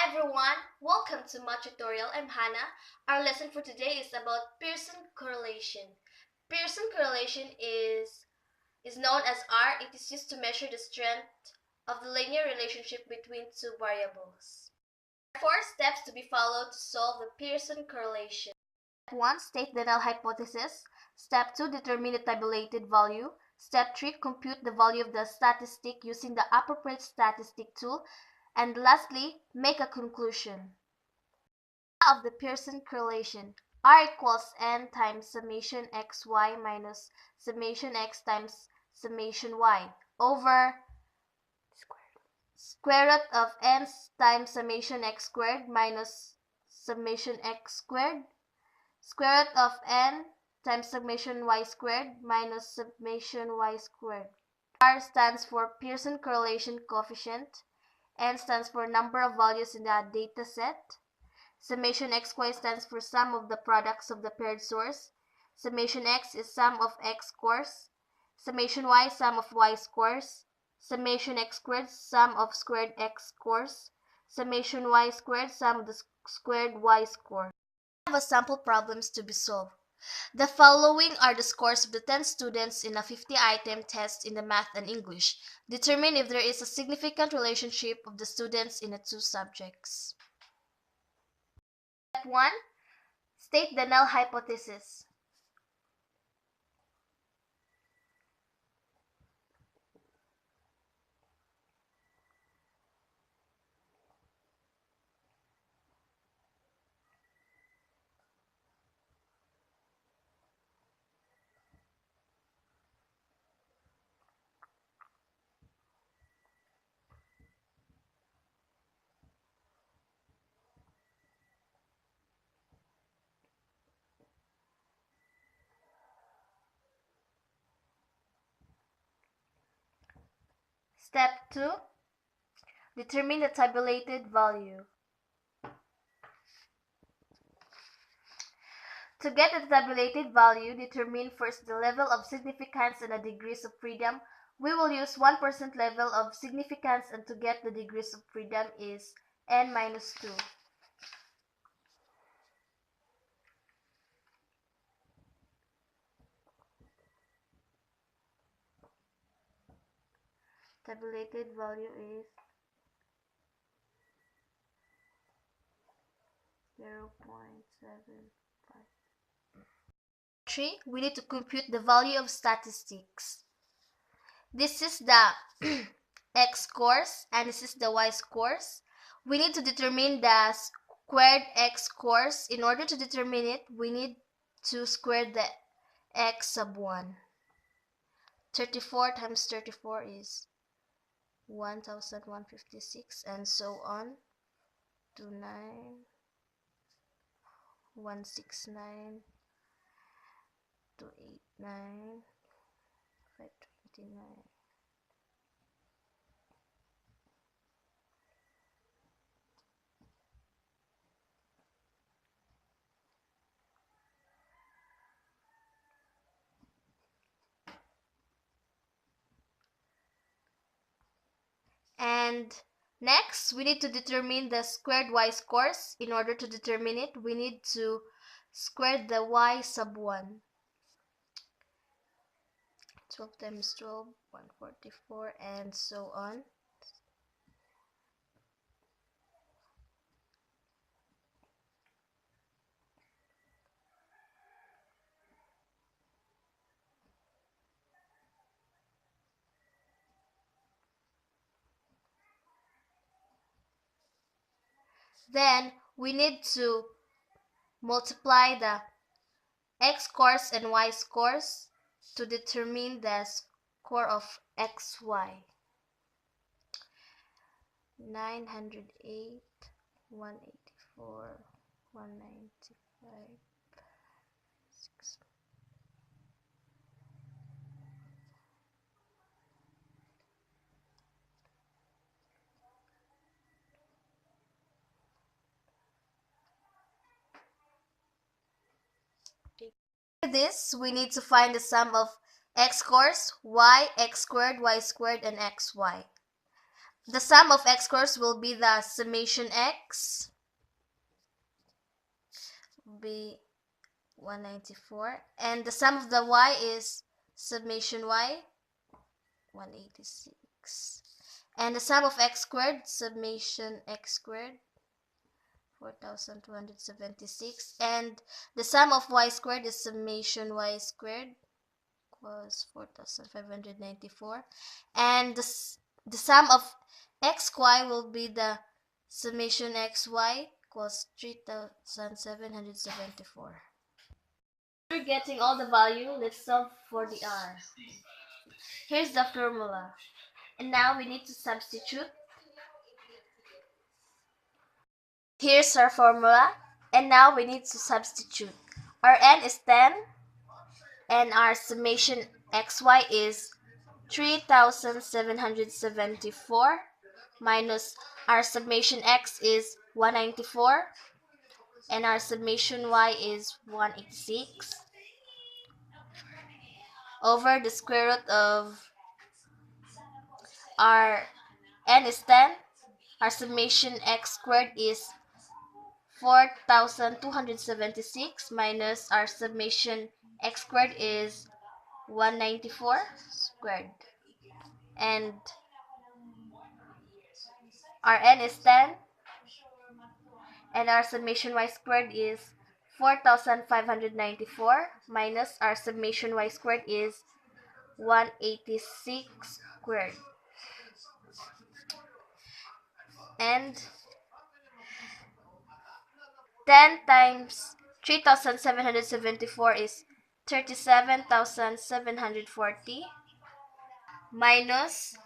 Hi everyone, welcome to my tutorial. I'm Hannah. Our lesson for today is about Pearson correlation. Pearson correlation is known as R. It is used to measure the strength of the linear relationship between two variables. There are 4 steps to be followed to solve the Pearson correlation. Step 1. State the null hypothesis. Step 2. Determine the tabulated value. Step 3. Compute the value of the statistic using the appropriate statistic tool. And lastly, make a conclusion. Of the Pearson correlation, R equals n times summation xy minus summation x times summation y over square root of n times summation x squared minus summation x squared, square root of n times summation y squared minus summation y squared. R stands for Pearson correlation coefficient. N stands for number of values in the data set. Summation xy stands for sum of the products of the paired source. Summation x is sum of x scores. Summation y sum of y scores. Summation x squared sum of squared x scores. Summation y squared sum of the squared y score. We have a sample problems to be solved. The following are the scores of the 10 students in a 50-item test in the math and English. Determine if there is a significant relationship of the students in the two subjects. Step 1. State the null hypothesis. Step 2. Determine the tabulated value. To get the tabulated value, determine first the level of significance and the degrees of freedom. We will use 1% level of significance, and to get the degrees of freedom is n minus 2. Tabulated value is 0.75. 3. We need to compute the value of statistics. This is the x scores and this is the y scores. We need to determine the squared x scores. In order to determine it, we need to square the x sub 1. 34 times 34 is 1156, and so on to 9169 to 89 529. And next, we need to determine the squared y scores. In order to determine it, we need to square the y sub 1. 12 times 12, 144, and so on. Then we need to multiply the x scores and y scores to determine the score of xy. 908, 184, 195, 6. For this, we need to find the sum of x scores, y, x squared, and xy. The sum of x squares will be the summation x, will be 194, and the sum of the y is summation y, 186, and the sum of x squared, summation x squared, 4276, and the sum of y squared is summation y squared, was 4594, and the sum of xy will be the summation xy equals 3774. After getting all the value, let's solve for the r. Here's the formula, and now we need to substitute. Here's our formula, and now we need to substitute. Our n is 10, and our summation xy is 3774 minus our summation x is 194 and our summation y is 186 over the square root of our n is 10. Our summation x squared is 4276 minus our summation x squared is 194 squared, and our n is 10, and our summation y squared is 4594 minus our summation y squared is 186 squared, and 10 times 3774 is 37,740 minus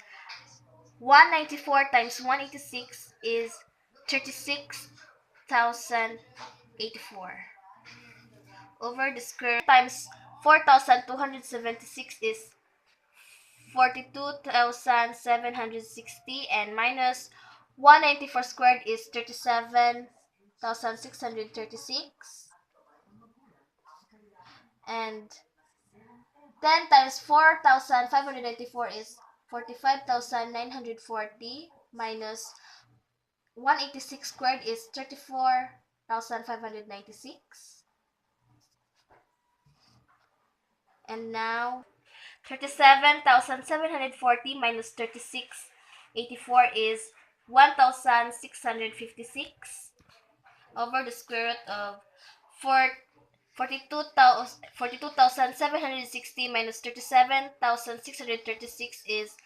194 times 186 is 36,084 over the square times 4,276 is 42,760 and minus 194 squared is 37,636, and 10 times 4,594 is 45,940 minus 186 squared is 34,596, and now 37,740 minus 3684 is 1,656 over the square root of 42,760 minus 37,636 is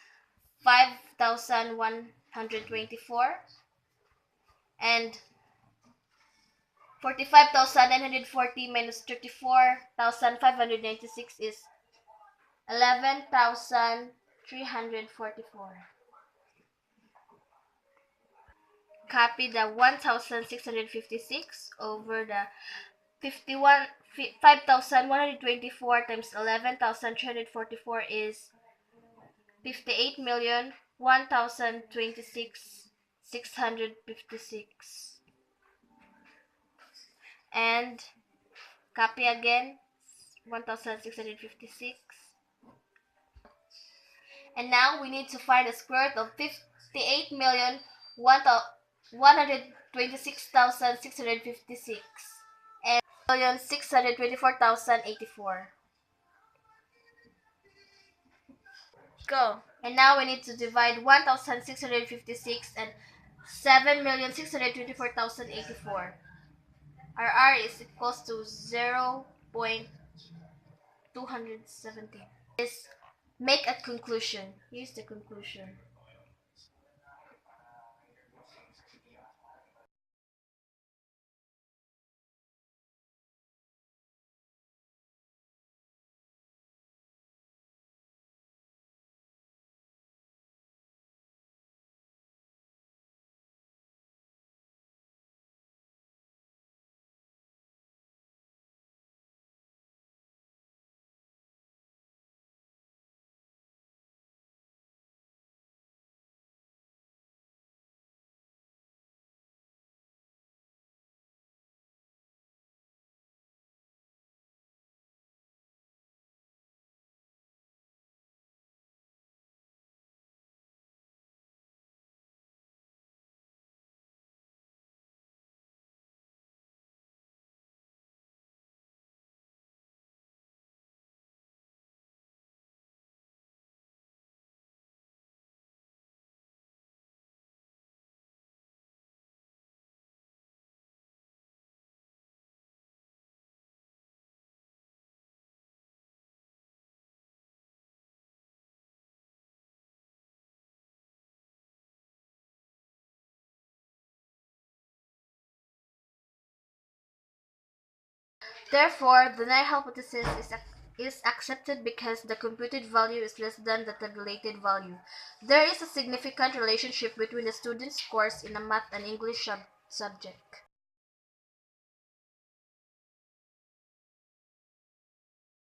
5,124, and 45,940 minus 34,596 is 11,344. Copy the 1,656 over the 5,124 times 11,344 is 58,001,026,656. And copy again 1,656. And now we need to find the square root of 58,126,656 and 1,624,084. Go. And now we need to divide 1,656 and 7,624,084. Our R is equals to 0.217. Is make a conclusion. Here's the conclusion. Therefore, the null hypothesis is accepted because the computed value is less than the tabulated value. There is a significant relationship between the student's scores in a math and English subject.